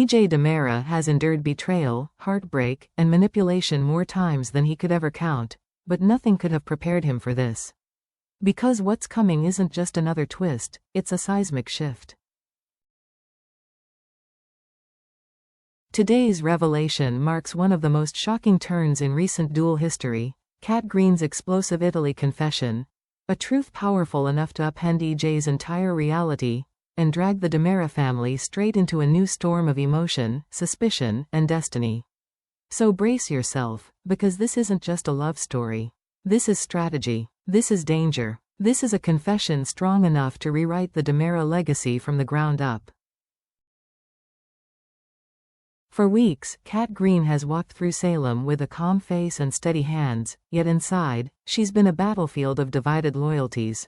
EJ Demera has endured betrayal, heartbreak, and manipulation more times than he could ever count, but nothing could have prepared him for this. Because what's coming isn't just another twist, it's a seismic shift. Today's revelation marks one of the most shocking turns in recent dual history, Kat Green's explosive Italy confession, a truth powerful enough to upend EJ's entire reality, and drag the Demera family straight into a new storm of emotion, suspicion, and destiny. So brace yourself, because this isn't just a love story. This is strategy. This is danger. This is a confession strong enough to rewrite the Demera legacy from the ground up. For weeks, Kat Green has walked through Salem with a calm face and steady hands, yet inside, she's been a battlefield of divided loyalties.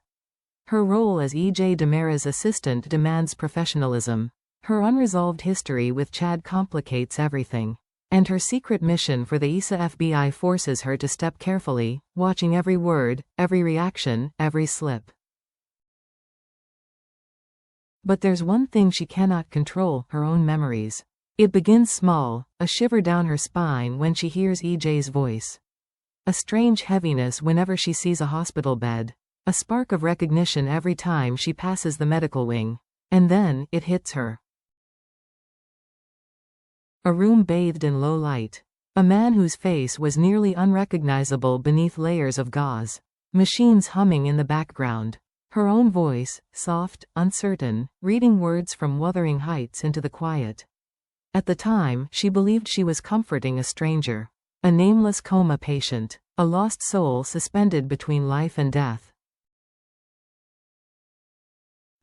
Her role as EJ Demera's assistant demands professionalism. Her unresolved history with Chad complicates everything. And her secret mission for the ISA FBI forces her to step carefully, watching every word, every reaction, every slip. But there's one thing she cannot control: her own memories. It begins small, a shiver down her spine when she hears EJ's voice. A strange heaviness whenever she sees a hospital bed. A spark of recognition every time she passes the medical wing. And then, it hits her. A room bathed in low light. A man whose face was nearly unrecognizable beneath layers of gauze. Machines humming in the background. Her own voice, soft, uncertain, reading words from wuthering heights into the quiet. At the time, she believed she was comforting a stranger. A nameless coma patient. A lost soul suspended between life and death.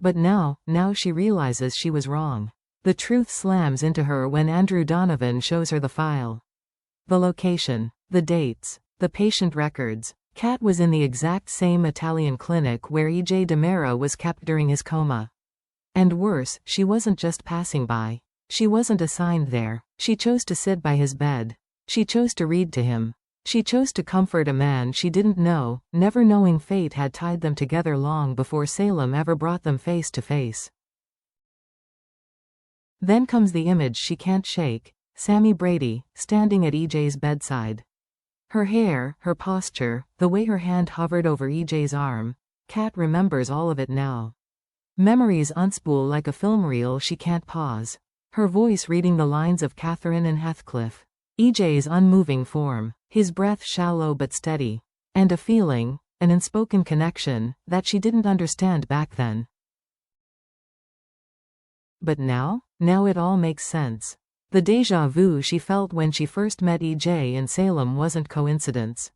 But now she realizes she was wrong. The truth slams into her when Andrew Donovan shows her the file. The location, the dates, the patient records. Kat was in the exact same Italian clinic where EJ Demera was kept during his coma. And worse, she wasn't just passing by. She wasn't assigned there. She chose to sit by his bed. She chose to read to him. She chose to comfort a man she didn't know, never knowing fate had tied them together long before Salem ever brought them face to face. Then comes the image she can't shake: Sammy Brady, standing at EJ's bedside. Her hair, her posture, the way her hand hovered over EJ's arm. Kat remembers all of it now. Memories unspool like a film reel she can't pause. Her voice reading the lines of Catherine and Heathcliff. EJ's unmoving form, his breath shallow but steady. And a feeling, an unspoken connection, that she didn't understand back then. But now it all makes sense. The déjà vu she felt when she first met EJ in Salem wasn't coincidence.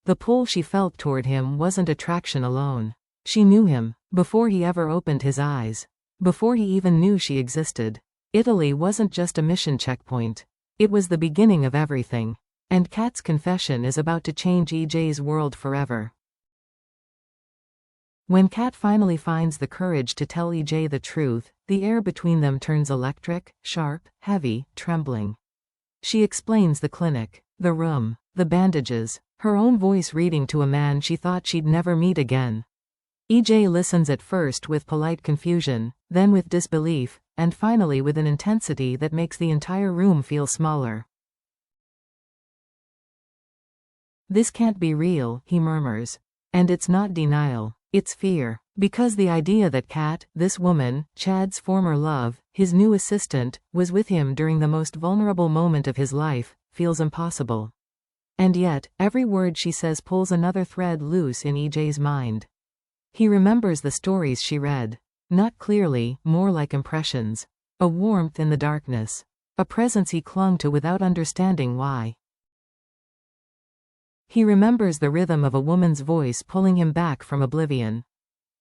The pull she felt toward him wasn't attraction alone. She knew him, before he ever opened his eyes. Before he even knew she existed. Italy wasn't just a mission checkpoint. It was the beginning of everything. And Kat's confession is about to change EJ's world forever. When Kat finally finds the courage to tell EJ the truth, the air between them turns electric, sharp, heavy, trembling. She explains the clinic, the room, the bandages, her own voice reading to a man she thought she'd never meet again. EJ listens at first with polite confusion, then with disbelief, and finally with an intensity that makes the entire room feel smaller. "This can't be real," he murmurs. And it's not denial. It's fear. Because the idea that Kat, this woman, Chad's former love, his new assistant, was with him during the most vulnerable moment of his life, feels impossible. And yet, every word she says pulls another thread loose in EJ's mind. He remembers the stories she read. Not clearly, more like impressions. A warmth in the darkness. A presence he clung to without understanding why. He remembers the rhythm of a woman's voice pulling him back from oblivion.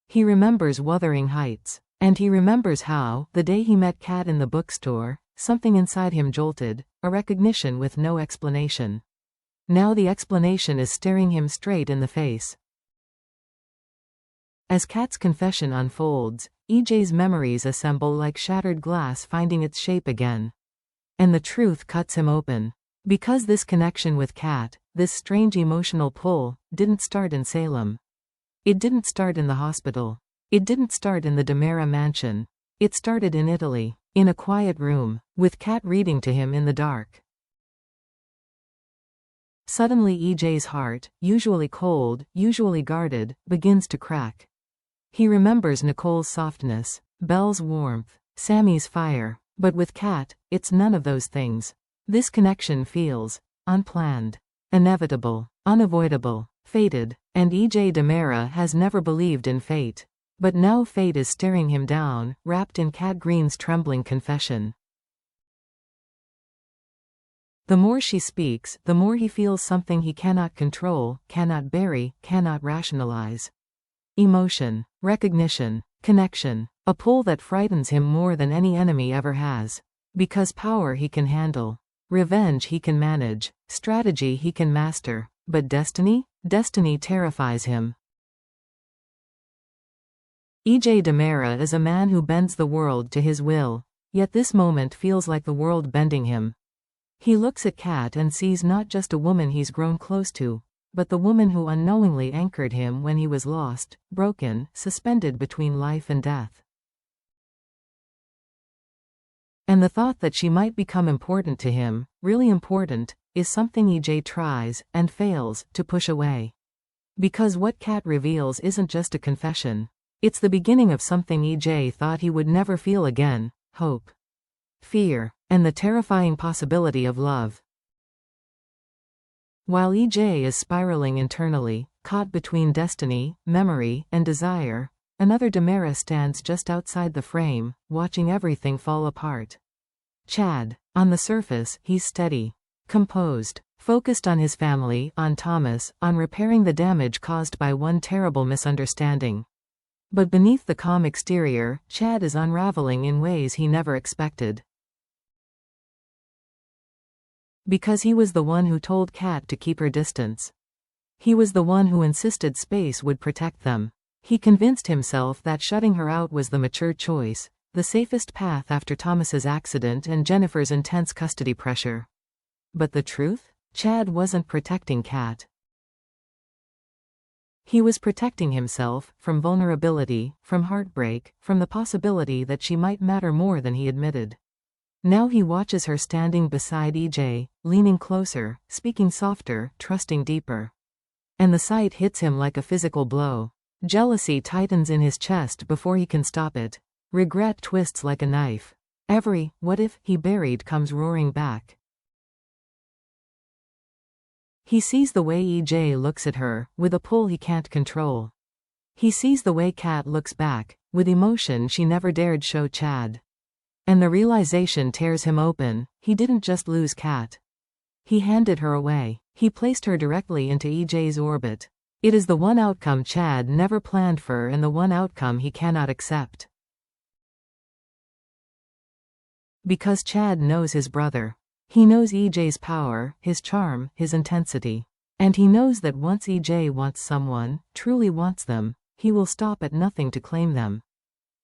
He remembers Wuthering Heights. And he remembers how, the day he met Kat in the bookstore, something inside him jolted, a recognition with no explanation. Now the explanation is staring him straight in the face. As Kat's confession unfolds, EJ's memories assemble like shattered glass finding its shape again. And the truth cuts him open. Because this connection with Kat, this strange emotional pull, didn't start in Salem. It didn't start in the hospital. It didn't start in the Demera mansion. It started in Italy. In a quiet room, with Kat reading to him in the dark. Suddenly EJ's heart, usually cold, usually guarded, begins to crack. He remembers Nicole's softness, Belle's warmth, Sammy's fire, but with Kat, it's none of those things. This connection feels unplanned, inevitable, unavoidable, fated, and EJ DiMera has never believed in fate. But now fate is staring him down, wrapped in Kat Green's trembling confession. The more she speaks, the more he feels something he cannot control, cannot bury, cannot rationalize. Emotion, recognition, connection, a pull that frightens him more than any enemy ever has. Because power he can handle, revenge he can manage, strategy he can master, but destiny? Destiny terrifies him. EJ DiMera is a man who bends the world to his will, yet this moment feels like the world bending him. He looks at Kat and sees not just a woman he's grown close to, but the woman who unknowingly anchored him when he was lost, broken, suspended between life and death. And the thought that she might become important to him, really important, is something EJ tries, and fails, to push away. Because what Kat reveals isn't just a confession. It's the beginning of something EJ thought he would never feel again: hope, fear, and the terrifying possibility of love. While EJ is spiraling internally, caught between destiny, memory, and desire, another DiMera stands just outside the frame, watching everything fall apart. Chad. On the surface, he's steady, composed, focused on his family, on Thomas, on repairing the damage caused by one terrible misunderstanding. But beneath the calm exterior, Chad is unraveling in ways he never expected. Because he was the one who told Kat to keep her distance. He was the one who insisted space would protect them. He convinced himself that shutting her out was the mature choice, the safest path after Thomas's accident and Jennifer's intense custody pressure. But the truth? Chad wasn't protecting Kat. He was protecting himself, from vulnerability, from heartbreak, from the possibility that she might matter more than he admitted. Now he watches her standing beside EJ, leaning closer, speaking softer, trusting deeper. And the sight hits him like a physical blow. Jealousy tightens in his chest before he can stop it. Regret twists like a knife. Every "what if" he buried comes roaring back. He sees the way EJ looks at her, with a pull he can't control. He sees the way Kat looks back, with emotion she never dared show Chad. And the realization tears him open: he didn't just lose Kat. He handed her away. He placed her directly into EJ's orbit. It is the one outcome Chad never planned for and the one outcome he cannot accept. Because Chad knows his brother. He knows EJ's power, his charm, his intensity. And he knows that once EJ wants someone, truly wants them, he will stop at nothing to claim them.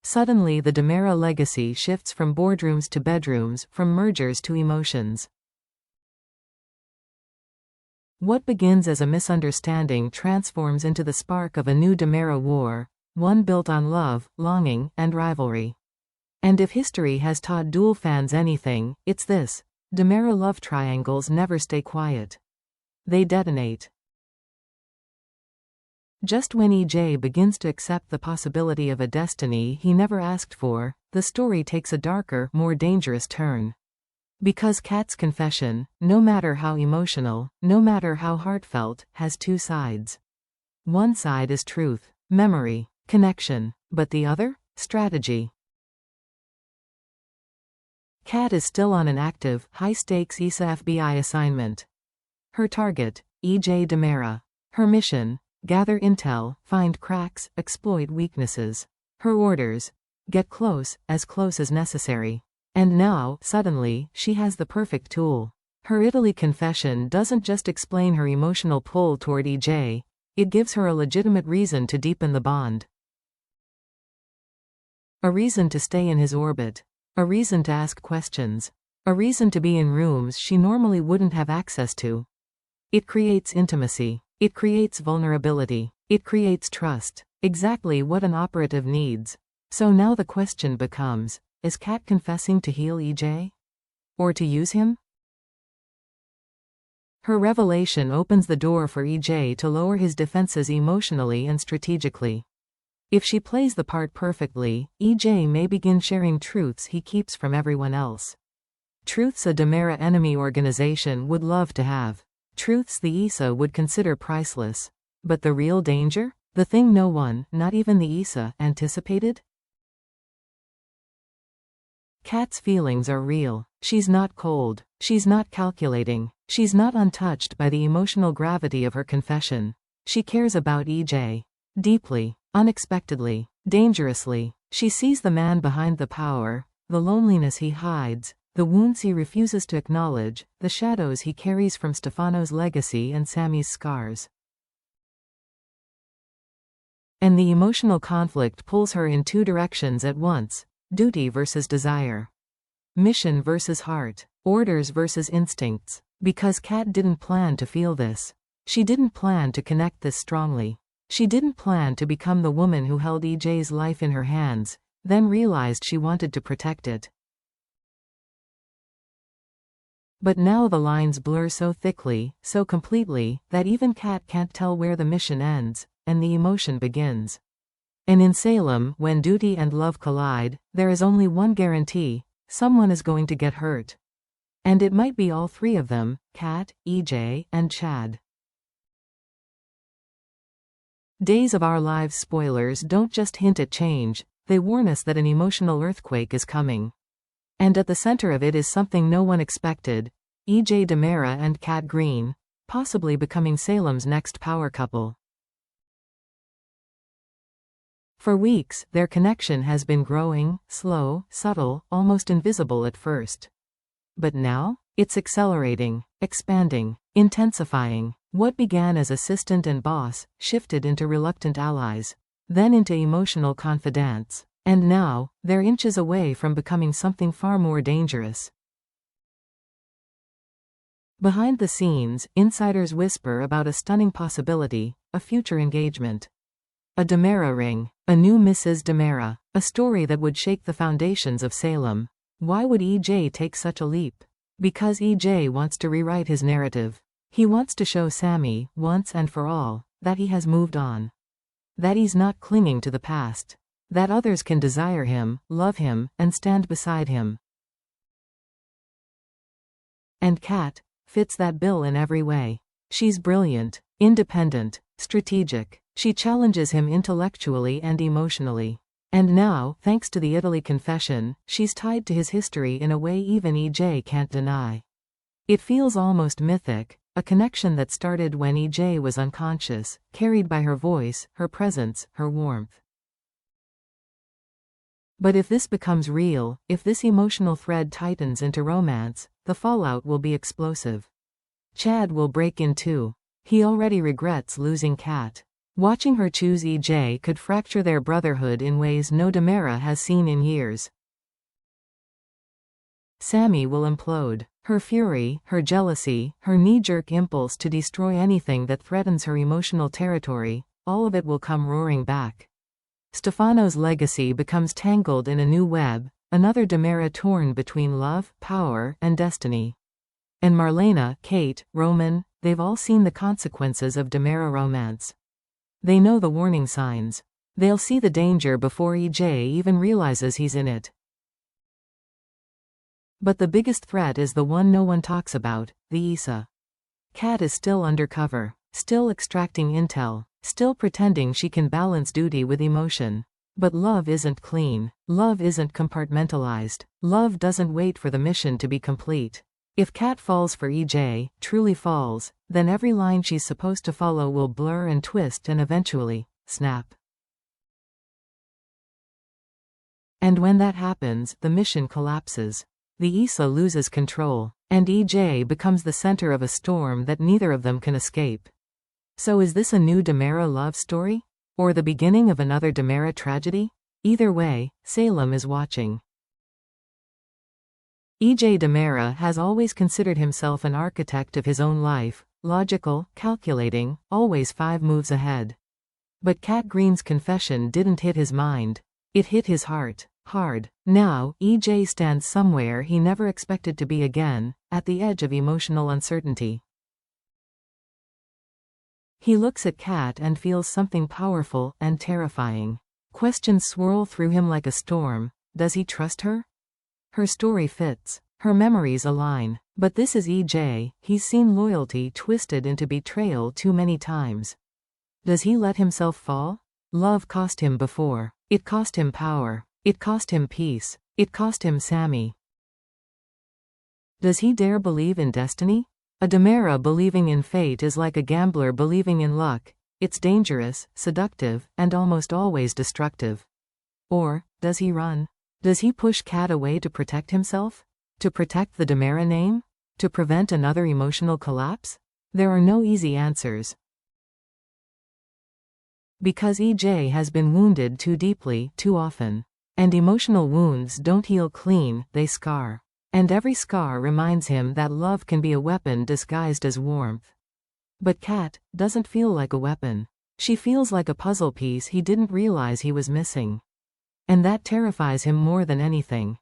Suddenly the DiMera legacy shifts from boardrooms to bedrooms, from mergers to emotions. What begins as a misunderstanding transforms into the spark of a new DiMera war, one built on love, longing, and rivalry. And if history has taught Duel fans anything, it's this: DiMera love triangles never stay quiet. They detonate. Just when EJ begins to accept the possibility of a destiny he never asked for, the story takes a darker, more dangerous turn. Because Kat's confession, no matter how emotional, no matter how heartfelt, has two sides. One side is truth, memory, connection, but the other? Strategy. Kat is still on an active, high-stakes ISA FBI assignment. Her target, EJ DiMera. Her mission: gather intel, find cracks, exploit weaknesses. Her orders: get close as necessary. And now, suddenly, she has the perfect tool. Her Italy confession doesn't just explain her emotional pull toward EJ, it gives her a legitimate reason to deepen the bond. A reason to stay in his orbit. A reason to ask questions. A reason to be in rooms she normally wouldn't have access to. It creates intimacy. It creates vulnerability. It creates trust. Exactly what an operative needs. So now the question becomes, Is Kat confessing to heal EJ? Or to use him? Her revelation opens the door for EJ to lower his defenses emotionally and strategically. If she plays the part perfectly, EJ may begin sharing truths he keeps from everyone else. Truths a Demera enemy organization would love to have. Truths the ISA would consider priceless. But the real danger? The thing no one, not even the ISA, anticipated? Kat's feelings are real. She's not cold. She's not calculating. She's not untouched by the emotional gravity of her confession. She cares about EJ. Deeply, unexpectedly, dangerously. She sees the man behind the power, the loneliness he hides, the wounds he refuses to acknowledge, the shadows he carries from Stefano's legacy and Sammy's scars. And the emotional conflict pulls her in two directions at once: duty versus desire. Mission versus heart. Orders versus instincts. Because Kat didn't plan to feel this. She didn't plan to connect this strongly. She didn't plan to become the woman who held EJ's life in her hands, then realized she wanted to protect it. But now the lines blur so thickly, so completely, that even Kat can't tell where the mission ends, and the emotion begins. And in Salem, when duty and love collide, there is only one guarantee: someone is going to get hurt. And it might be all three of them: Kat, EJ, and Chad. Days of Our Lives spoilers don't just hint at change, they warn us that an emotional earthquake is coming. And at the center of it is something no one expected: EJ Demera and Kat Green, possibly becoming Salem's next power couple. For weeks, their connection has been growing, slow, subtle, almost invisible at first. But now, it's accelerating, expanding, intensifying. What began as assistant and boss, shifted into reluctant allies, then into emotional confidants. And now, they're inches away from becoming something far more dangerous. Behind the scenes, insiders whisper about a stunning possibility: a future engagement. A Demera ring. A new Mrs. Demera. A story that would shake the foundations of Salem. Why would EJ take such a leap? Because EJ wants to rewrite his narrative. He wants to show Sammy, once and for all, that he has moved on. That he's not clinging to the past. That others can desire him, love him, and stand beside him. And Kat fits that bill in every way. She's brilliant, independent, strategic. She challenges him intellectually and emotionally. And now, thanks to the Italy confession, she's tied to his history in a way even EJ can't deny. It feels almost mythic, a connection that started when EJ was unconscious, carried by her voice, her presence, her warmth. But if this becomes real, if this emotional thread tightens into romance, the fallout will be explosive. Chad will break in two. He already regrets losing Kat. Watching her choose EJ could fracture their brotherhood in ways no Demera has seen in years. Sammy will implode. Her fury, her jealousy, her knee-jerk impulse to destroy anything that threatens her emotional territory, all of it will come roaring back. Stefano's legacy becomes tangled in a new web, another Demera torn between love, power, and destiny. And Marlena, Kate, Roman, they've all seen the consequences of Demera romance. They know the warning signs. They'll see the danger before EJ even realizes he's in it. But the biggest threat is the one no one talks about: the ISA. Kat is still undercover, still extracting intel, still pretending she can balance duty with emotion. But love isn't clean. Love isn't compartmentalized. Love doesn't wait for the mission to be complete. If Kat falls for EJ, truly falls, then every line she's supposed to follow will blur and twist and eventually snap. And when that happens, the mission collapses. The ISA loses control, and EJ becomes the center of a storm that neither of them can escape. So is this a new Demera love story? Or the beginning of another Demera tragedy? Either way, Salem is watching. EJ Demera has always considered himself an architect of his own life, logical, calculating, always 5 moves ahead. But Kat Green's confession didn't hit his mind. It hit his heart. Hard. Now, EJ stands somewhere he never expected to be again, at the edge of emotional uncertainty. He looks at Kat and feels something powerful and terrifying. Questions swirl through him like a storm. Does he trust her? Her story fits. Her memories align. But this is EJ, he's seen loyalty twisted into betrayal too many times. Does he let himself fall? Love cost him before. It cost him power. It cost him peace. It cost him Sammy. Does he dare believe in destiny? A Demera believing in fate is like a gambler believing in luck. It's dangerous, seductive, and almost always destructive. Or, does he run? Does he push Kat away to protect himself? To protect the Demera name? To prevent another emotional collapse? There are no easy answers. Because EJ has been wounded too deeply, too often. And emotional wounds don't heal clean, they scar. And every scar reminds him that love can be a weapon disguised as warmth. But Kat doesn't feel like a weapon. She feels like a puzzle piece he didn't realize he was missing. And that terrifies him more than anything.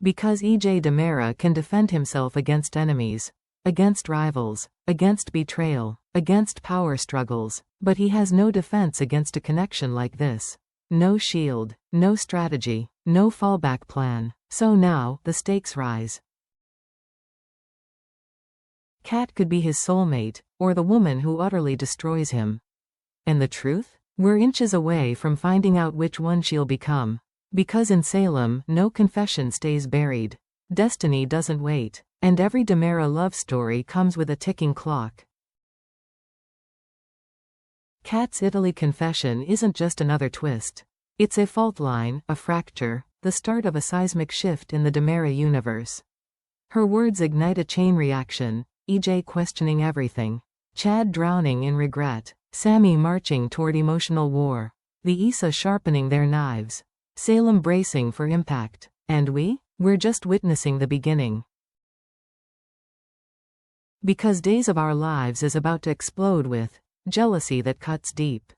Because EJ Demera can defend himself against enemies, against rivals, against betrayal, against power struggles, but he has no defense against a connection like this. No shield, no strategy, no fallback plan. So now, the stakes rise. Kat could be his soulmate, or the woman who utterly destroys him. And the truth? We're inches away from finding out which one she'll become. Because in Salem, no confession stays buried. Destiny doesn't wait. And every Demera love story comes with a ticking clock. Kat's Italy confession isn't just another twist. It's a fault line, a fracture, the start of a seismic shift in the Demera universe. Her words ignite a chain reaction, EJ questioning everything. Chad drowning in regret. Sammy marching toward emotional war. The Issa sharpening their knives. Salem bracing for impact. And we're just witnessing the beginning. Because Days of Our Lives is about to explode with jealousy that cuts deep,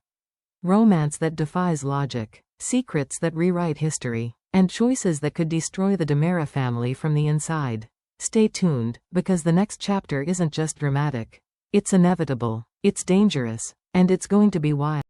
romance that defies logic, secrets that rewrite history, and choices that could destroy the Demera family from the inside. Stay tuned, because the next chapter isn't just dramatic. It's inevitable, it's dangerous, and it's going to be wild.